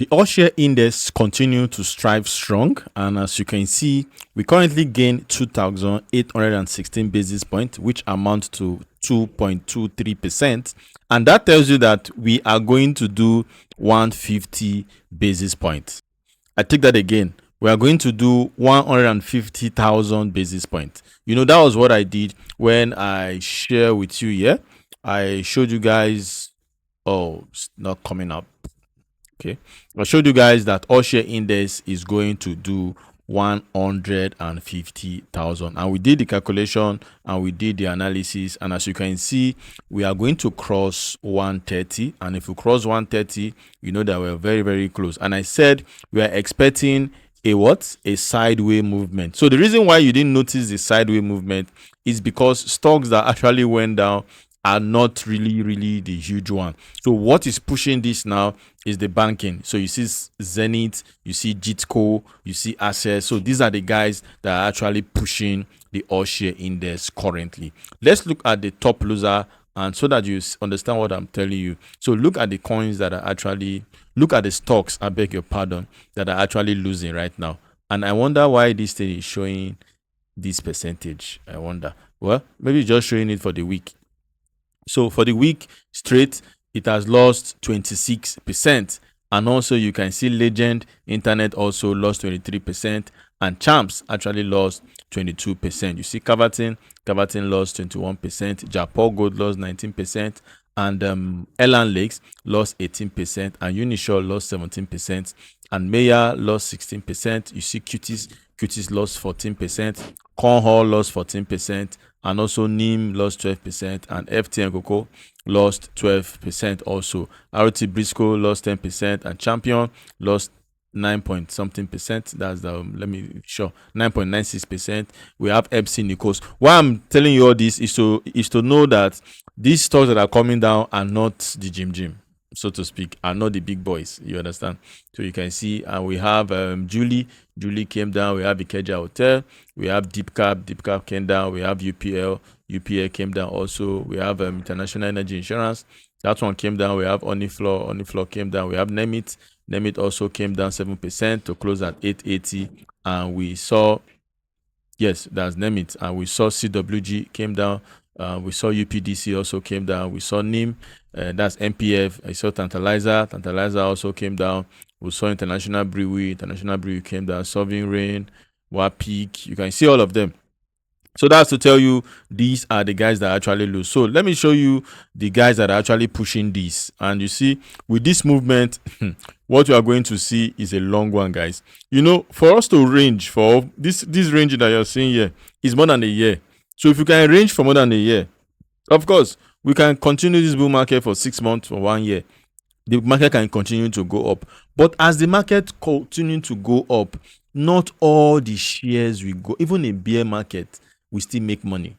The all share index continue to strive strong, and as you can see, we currently gain 2,816 basis points, which amount to 2.23%, and that tells you that we are going to do 150 basis points. I take that again. We are going to do 150,000 basis points. You know, that was what I did when I share with you here. I showed you guys. Oh, it's not coming up. Okay, I showed you guys that all share index is going to do 150,000, and we did the calculation and we did the analysis, and as you can see, we are going to cross 130, and if we cross 130, you know that we're very, very close. And I said we are expecting a sideway movement. So the reason why you didn't notice the sideway movement is because stocks that actually went down are not really the huge one. So what is pushing this now is the banking. So you see Zenith, you see Jitco, you see Access. So these are the guys that are actually pushing the all share index currently. Let's look at the top loser, and so that you understand what I'm telling you. So look at the coins that are actually, look at the stocks, I beg your pardon, that are actually losing right now. And I wonder why this thing is showing this percentage. I wonder. Well, maybe just showing it for the week. So for the week straight, it has lost 26%. And also you can see Legend Internet also lost 23%. And Champs actually lost 22%. You see Cavatin lost 21%. Japor Gold lost 19%. And Elan Lakes lost 18%. And Unisure lost 17%. And Maya lost 16%. You see Cuties lost 14%. Cornhall lost 14%. And also NIM lost 12%, and FT and Coco lost 12% also. RT Briscoe lost 10%, and Champion lost 9-point-something%. That's the 9.96%. We have FC Nikos. Why I'm telling you all this is to know that these stocks that are coming down are not the gym, so to speak, are not the big boys. You understand? So you can see, and we have Julie came down. We have Ikeja Hotel. We have Deep Cap came down. We have UPL came down also. We have International Energy Insurance. That one came down. We have Onifloor came down. We have Nemit also came down 7% to close at 880. And we saw, yes, that's Nemit. And we saw CWG came down. We saw UPDC also came down. We saw NIM, that's MPF. I saw Tantalizer also came down. We saw International Brewery came down. Sovereign Rain, Wapik, you can see all of them. So that's to tell you these are the guys that actually lose. So let me show you the guys that are actually pushing this. And you see, with this movement, what you are going to see is a long one, guys. You know, for us to range for this range that you're seeing here is more than a year. So if you can range for more than a year, of course, we can continue this bull market for 6 months or 1 year. The market can continue to go up. But as the market continue to go up, not all the shares will go. Even in bear market, we still make money.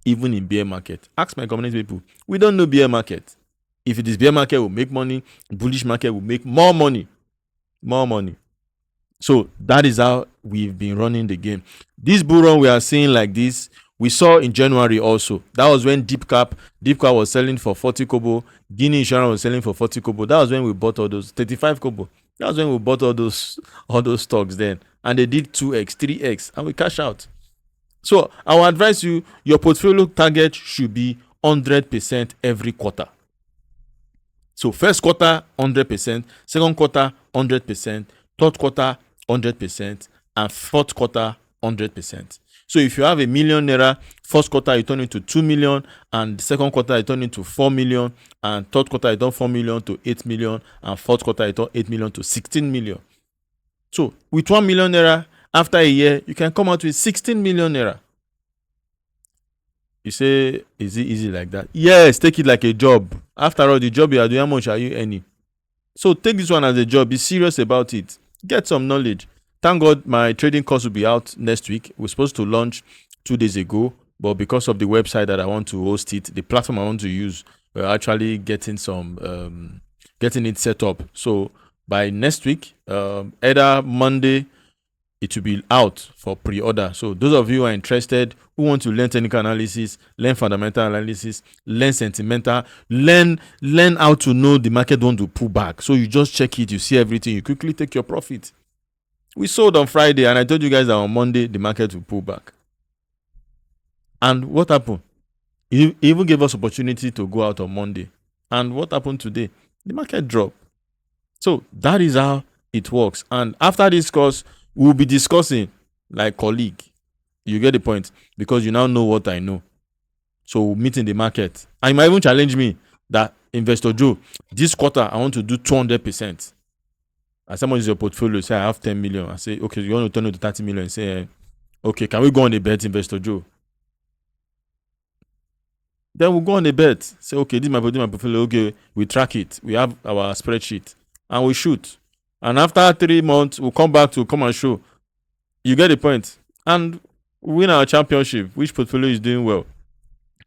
Even in bear market. Ask my community people. We don't know bear market. If it is bear market, we'll make money. Bullish market will make more money. More money. So that is how we've been running the game. This bull run we are seeing like this, we saw in January also. That was when Deep Cap was selling for 40 kobo. Guinea Insurance was selling for 40 kobo. That was when we bought all those 35 kobo. That was when we bought all those stocks then. And they did 2x, 3x, and we cash out. So I will advise you, your portfolio target should be 100% every quarter. So first quarter, 100%. Second quarter, 100%. Third quarter, 100%. And fourth quarter, 100%. So if you have a million naira, first quarter you turn into 2 million, and the second quarter you turn into 4 million, and third quarter you turn 4 million to 8 million, and fourth quarter you turn 8 million to 16 million. So with 1 million naira, after a year, you can come out with 16 million naira. You say, is it easy like that? Yes, take it like a job. After all, the job you are doing, how much are you earning? So take this one as a job. Be serious about it. Get some knowledge. Thank God my trading course will be out next week. We're supposed to launch 2 days ago, but because of the website that I want to host it, the platform I want to use, we're actually getting it set up. So by next week, either Monday it will be out for pre-order. So those of you who are interested, who want to learn technical analysis, learn fundamental analysis, learn sentimental, learn how to know the market want to pull back. So you just check it, you see everything, you quickly take your profit. We sold on Friday, and I told you guys that on Monday the market will pull back. And what happened? He even gave us opportunity to go out on Monday. And what happened today? The market dropped. So that is how it works. And after this course, we'll be discussing like colleague. You get the point? Because you now know what I know. So we'll meet in the market. And you might even challenge me that, Investor Joe, this quarter I want to do 200%. As someone is your portfolio, say I have 10 million. I say, okay, you want to turn it to 30 million. Say, okay, can we go on a bet, Investor Joe? Then we'll go on a bet. Say, okay, this is my portfolio. Okay, we track it. We have our spreadsheet. And we shoot. And after 3 months, we'll come back to come and show. You get the point? And win our championship. Which portfolio is doing well?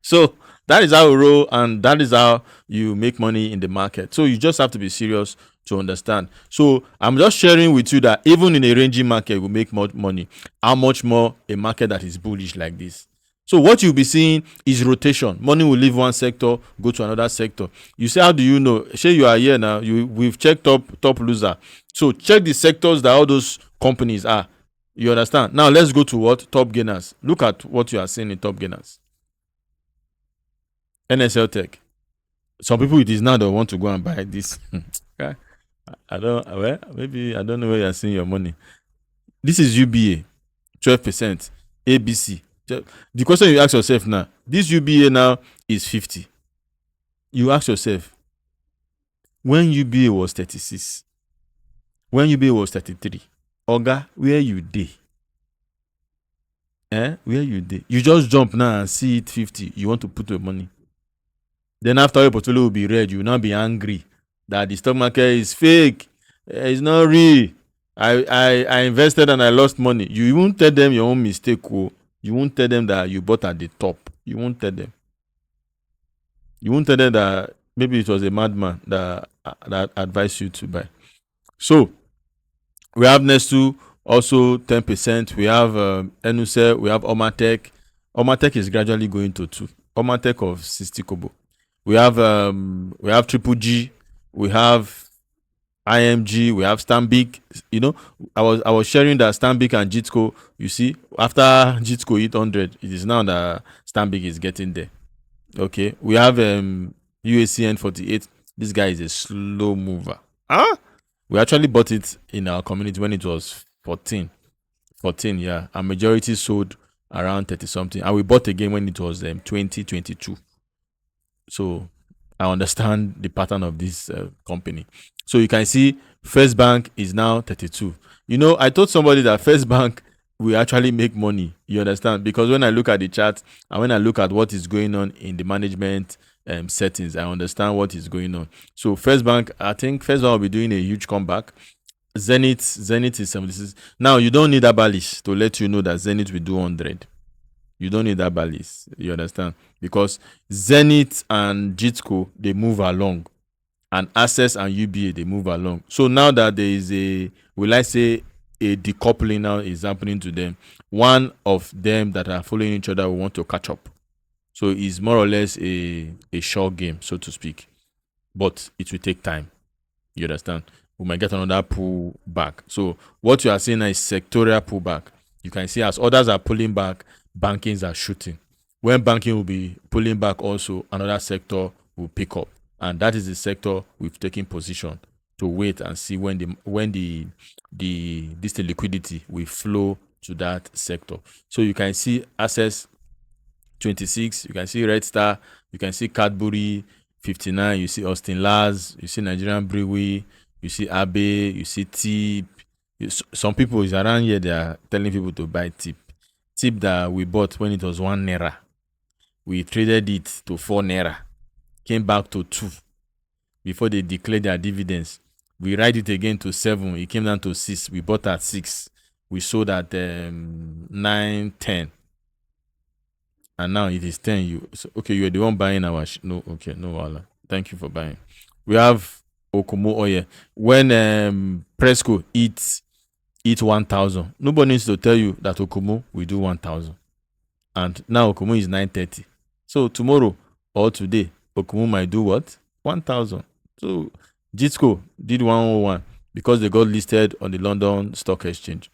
So that is how we roll, and that is how you make money in the market. So you just have to be serious to understand. So I'm just sharing with you that even in a ranging market, we make more money. How much more a market that is bullish like this? So what you'll be seeing is rotation. Money will leave one sector, go to another sector. You say, how do you know? Say you are here now. We've checked top loser. So check the sectors that all those companies are. You understand? Now let's go to what? Top gainers. Look at what you are seeing in top gainers. NSL Tech. Some people it is now that want to go and buy this. I don't know where you are seeing your money. This is UBA, 12%. ABC. The question you ask yourself now, this UBA now is 50. You ask yourself, when UBA was 36, when UBA was 33, Oga, where you dey? Where you dey? You just jump now and see it 50. You want to put your money. Then after your portfolio will be red, you will now be angry that the stock market is fake. It's not real. I invested and I lost money. You won't tell them your own mistake. You won't tell them that you bought at the top. You won't tell them. You won't tell them that maybe it was a madman that advised you to buy. So we have Nestu also 10%. We have Enuse. We have Omatech. Omatech is gradually going to 2. Omatech of 60 kobo. We have Triple G. We have IMG. We have Stanbic. You know, I was sharing that Stanbic and Jitco. You see, after Jitco hit 100, it is now that Stanbic is getting there. Okay, we have UACN 48. This guy is a slow mover. We actually bought it in our community when it was 14, yeah. And majority sold around 30 something, and we bought again when it was 2022. So I understand the pattern of this company. So you can see First Bank is now 32. You know, I told somebody that First Bank will actually make money. You understand? Because when I look at the chart and when I look at what is going on in the management settings, I understand what is going on. So First Bank, I think First Bank will be doing a huge comeback. Zenith is 76. Now you don't need that balance to let you know that Zenith will do 100. You don't need that balance. You understand? Because Zenith and Jitco, they move along. And Access and UBA, they move along. So now that there is a decoupling now is happening to them, one of them that are following each other will want to catch up. So it's more or less a short game, so to speak. But it will take time. You understand? We might get another pull back. So what you are seeing is sectorial pullback. You can see as others are pulling back, bankings are shooting. When banking will be pulling back also, another sector will pick up. And that is the sector we've taken position to wait and see when the liquidity will flow to that sector. So you can see Access 26, you can see Red Star, you can see Cadbury 59, you see Austin Lars, you see Nigerian Brewery, you see Abe, you see Tip. Some people is around here, they are telling people to buy Tip. Tip that we bought when it was 1 naira. We traded it to 4 naira. Came back to 2 before they declared their dividends. We ride it again to 7. It came down to 6. We bought at 6. We sold at 9, 10. And now it is 10. You are the one buying our no, okay, no wala. Thank you for buying. We have Okomo Oye. When Presco eats hit 1,000. Nobody needs to tell you that Okumu will do 1,000. And now Okumu is 930. So tomorrow or today, Okumu might do what? 1,000. So Jitco did 101 because they got listed on the London Stock Exchange.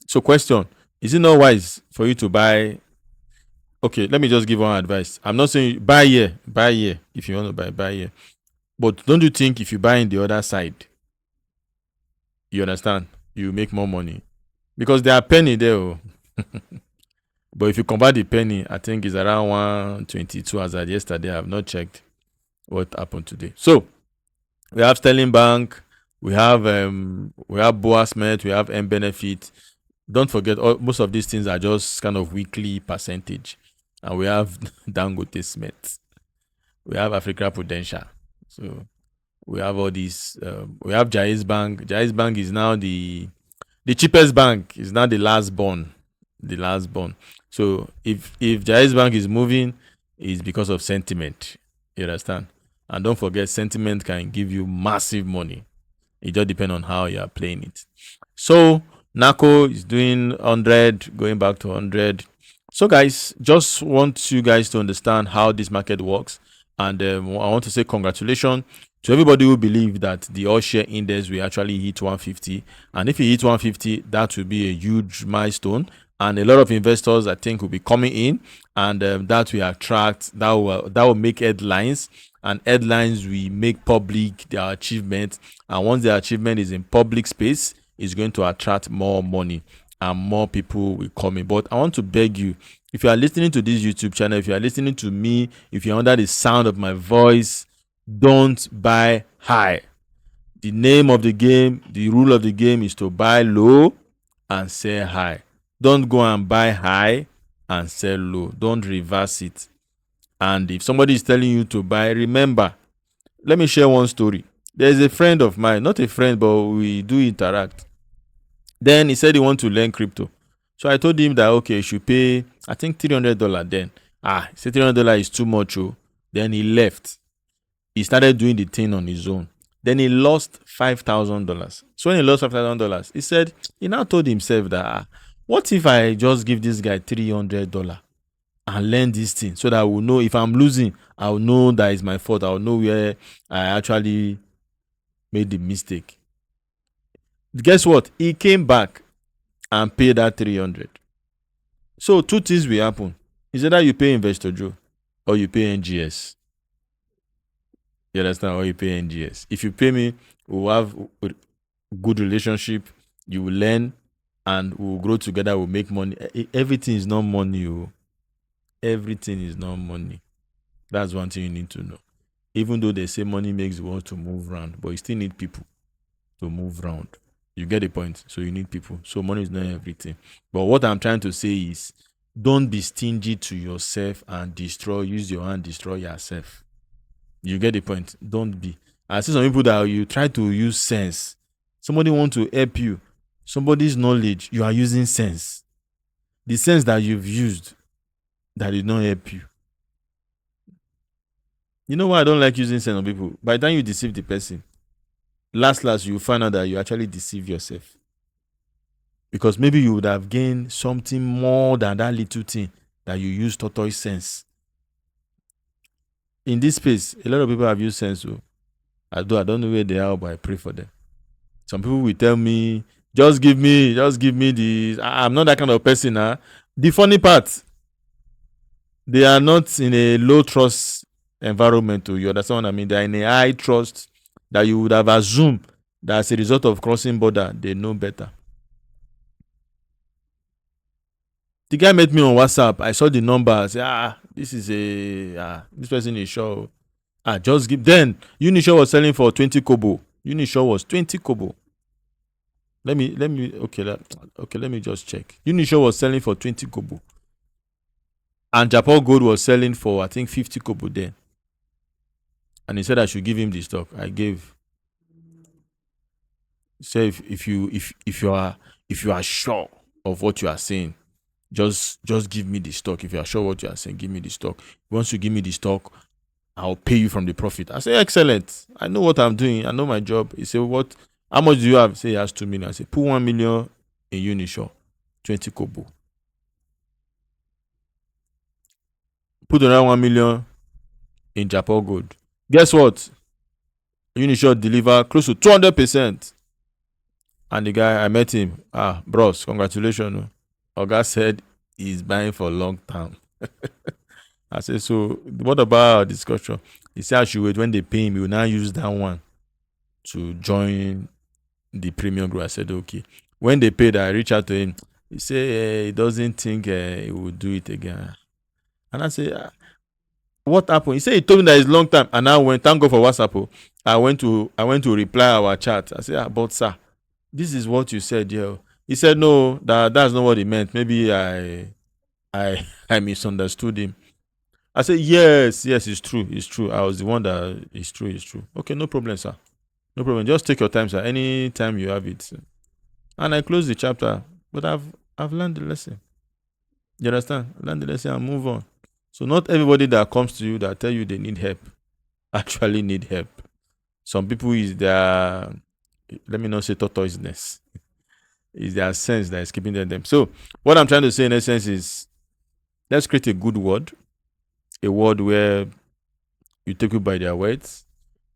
So question, is it not wise for you to buy? Okay, let me just give one advice. I'm not saying buy here. If you want to buy here. But don't you think if you buy in the other side, you understand, you make more money? Because there are penny there. Oh. But if you convert the penny, I think it's around 122 as at yesterday. I have not checked what happened today. So we have Sterling Bank, we have Boas Met, we have M Benefit. Don't forget, most of these things are just kind of weekly percentage. And we have Dangote Smith. We have Africa Prudential. So we have all these. We have Jais Bank. Jais Bank is now the cheapest bank. Is now the last born. The last born. So if Jais Bank is moving, it's because of sentiment. You understand? And don't forget, sentiment can give you massive money. It just depends on how you are playing it. So NACO is doing 100, going back to 100. So guys, just want you guys to understand how this market works. And I want to say congratulations to everybody who believe that the all share index will actually hit 150. And if it hits 150, that will be a huge milestone. And a lot of investors, I think, will be coming in, and that will attract, that will make headlines, and headlines will make public their achievement. And once their achievement is in public space, it's going to attract more money and more people will come in. But I want to beg you, if you are listening to this YouTube channel, if you are listening to me, if you're under the sound of my voice, don't buy high. The name of the game, the rule of the game is to buy low and sell high. Don't go and buy high and sell low. Don't reverse it. And if somebody is telling you to buy, remember, let me share one story. There's a friend of mine, not a friend, but we do interact. Then he said he want to learn crypto. So I told him that, okay, you should pay, I think $300 then. He said $300 is too much. Oh. Then he left. He started doing the thing on his own. Then he lost $5,000. So when he lost $5,000, he said, he now told himself that, what if I just give this guy $300 and learn this thing so that I will know if I'm losing, I will know that it's my fault. I will know where I actually made the mistake. Guess what? He came back and paid that $300. So two things will happen. Is either you pay Investor Joe or you pay NGS. You understand? Or you pay NGS. If you pay me, we'll have a good relationship. You will learn and we'll grow together. We'll make money. Everything is not money. Oh. Everything is not money. That's one thing you need to know. Even though they say money makes the world to move around, but you still need people to move around. You get the point? So you need people. So money is not everything. But what I'm trying to say is, don't be stingy to yourself and use your hand, destroy yourself. You get the point? Don't be. I see some people that you try to use sense. Somebody want to help you. Somebody's knowledge, you are using sense. The sense that you've used, that did not help you. You know why I don't like using sense on people? By the time you deceive the person, last you find out that you actually deceive yourself. Because maybe you would have gained something more than that little thing that you use tortoise sense. In this space, a lot of people have used sense. So I don't know where they are, but I pray for them. Some people will tell me, just give me the. I'm not that kind of person. Huh? The funny part, they are not in a low trust environment. You understand what I mean? They are in a high trust that you would have assumed that as a result of crossing border, they know better. The guy met me on WhatsApp. I saw the number. I said, this person is sure. Just give. Then Unisure was selling for 20 kobo. Unisure was 20 kobo. Let me let me just check. Unisure was selling for 20 kobo. And Japan Gold was selling for, I think, 50 kobo then. And he said I should give him the stock. I gave. Say if you are sure of what you are saying, just give me the stock. If you are sure what you are saying, give me the stock. Once you give me the stock, I'll pay you from the profit. I say, excellent. I know what I'm doing. I know my job. He said, what How much do you have? Say he has 2 million. I say, put 1 million in Unisure, 20 kobo. Put another 1 million in Japan Gold. Guess what? Unisure deliver close to 200%. And the guy, I met him. Bros, congratulations. Oga said he's buying for long term. I said, so what about our discussion? He said I should wait when they pay him. He will now use that one to join the premium group. I said, okay. When they paid, I reached out to him. He said he doesn't think he will do it again. And I said, what happened? He said he told me that it's long time. And I went, thank God for WhatsApp. I went to reply our chat. I said, but sir, this is what you said here. He said, no, that's not what he meant. Maybe I misunderstood him. I said, yes, it's true. I was the one that it's true. Okay, no problem, sir. No problem. Just take your time, sir. Any time you have it. And I closed the chapter. But I've learned the lesson. You understand? Learn the lesson and move on. So not everybody that comes to you that tell you they need help actually need help. Some people is their, let me not say tortoiseness, is their sense that is keeping them. So what I'm trying to say in essence is, let's create a good word, a word where you take you by their words,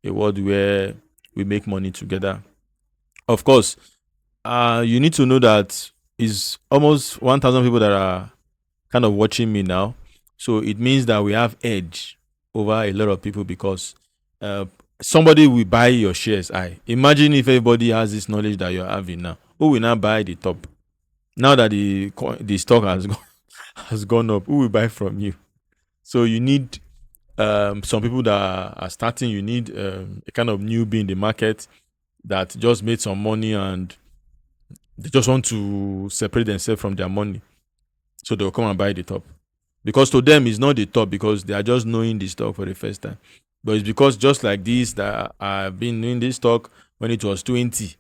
a word where we make money together. Of course, you need to know that is almost 1,000 people that are kind of watching me now. So it means that we have edge over a lot of people because somebody will buy your shares. Imagine if everybody has this knowledge that you're having now. Who will now buy the top? Now that the stock has gone up, who will buy from you? So you need some people that are starting. You need a kind of newbie in the market that just made some money and they just want to separate themselves from their money. So they'll come and buy the top. Because to them, it's not the top because they are just knowing the stock for the first time. But it's because just like this, that I've been knowing this stock when it was 20.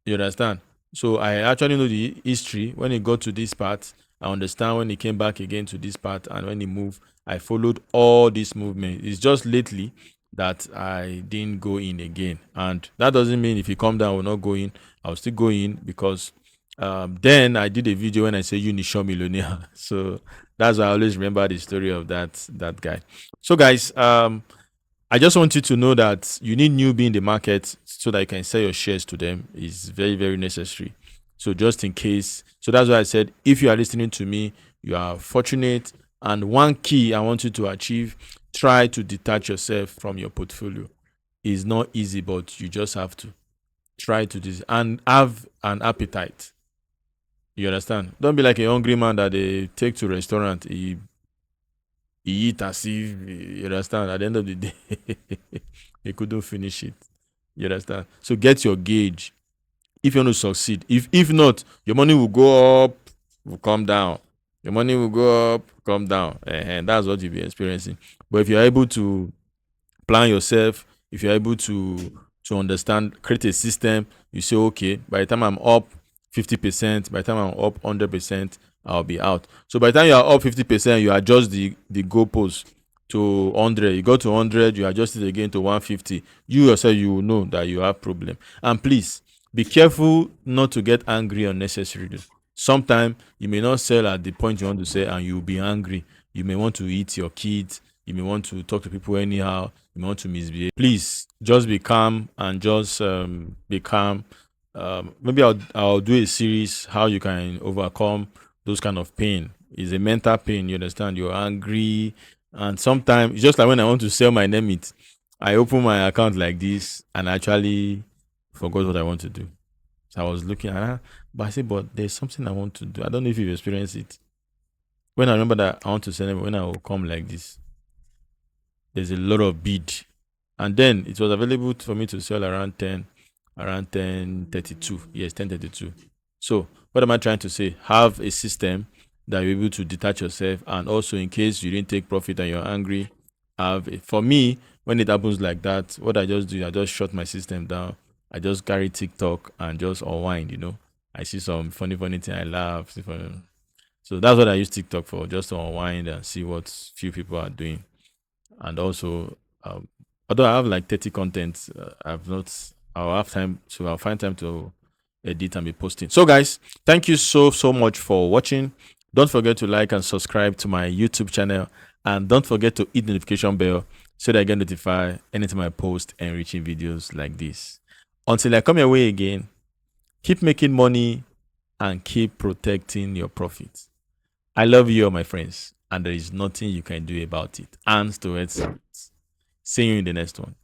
You understand? So I actually know the history. When it got to this part, I understand when it came back again to this part. And when it moved, I followed all this movement. It's just lately that I didn't go in again. And that doesn't mean if you come down, I will not go in. I'll still go in because then I did a video when I say Unisure Millionaire. So that's why I always remember the story of that guy. So guys, I just want you to know that you need newbie in the market so that you can sell your shares to them. Is very, very necessary. So just in case. So that's why I said, if you are listening to me, you are fortunate. And one key I want you to achieve, try to detach yourself from your portfolio. It's not easy, but you just have to try to do this and have an appetite. You understand? Don't be like a hungry man that they take to restaurant. He eat as if, you understand, at the end of the day, he couldn't finish it. You understand? So get your gauge if you want to succeed. If not, your money will go up, will come down. Your money will go up, come down. And that's what you'll be experiencing. But if you're able to plan yourself, if you're able to understand, create a system, you say, okay, by the time I'm up 50%, by the time I'm up 100%, I'll be out. So by the time you are up 50%, you adjust the goalpost to 100. You go to 100, you adjust it again to 150. You yourself, you will know that you have problem. And please, be careful not to get angry unnecessarily. Sometimes you may not sell at the point you want to sell and you'll be angry. You may want to eat your kids. You may want to talk to people anyhow. You may want to misbehave. Please, just be calm and just be calm. Maybe I'll do a series how you can overcome those kind of pain. It's a mental pain, you understand? You're angry, and sometimes just like when I want to sell my name it, I open my account like this and actually forgot what I want to do. So I was looking at her, but I said, but there's something I want to do. I don't know if you've experienced it. When I remember that I want to sell it, when I will come like this, there's a lot of bid. And then it was available for me to sell around 1032. Yes, 1032. So what am I trying to say? Have a system that you're able to detach yourself, and also in case you didn't take profit and you're angry, for me, when it happens like that, what I just do, I just shut my system down. I just carry TikTok and just unwind, I see some funny thing, I laugh. So that's what I use TikTok for, just to unwind and see what few people are doing. And also, although I have like 30 contents, I've not I'll have time. So I'll find time to edit and be posting. So, guys, thank you so much for watching. Don't forget to like and subscribe to my YouTube channel, and don't forget to hit the notification bell so that I get notified anytime I post enriching videos like this. Until I come your way again, keep making money and keep protecting your profits. I love you all, my friends, and there is nothing you can do about it. Hands to head. See you in the next one.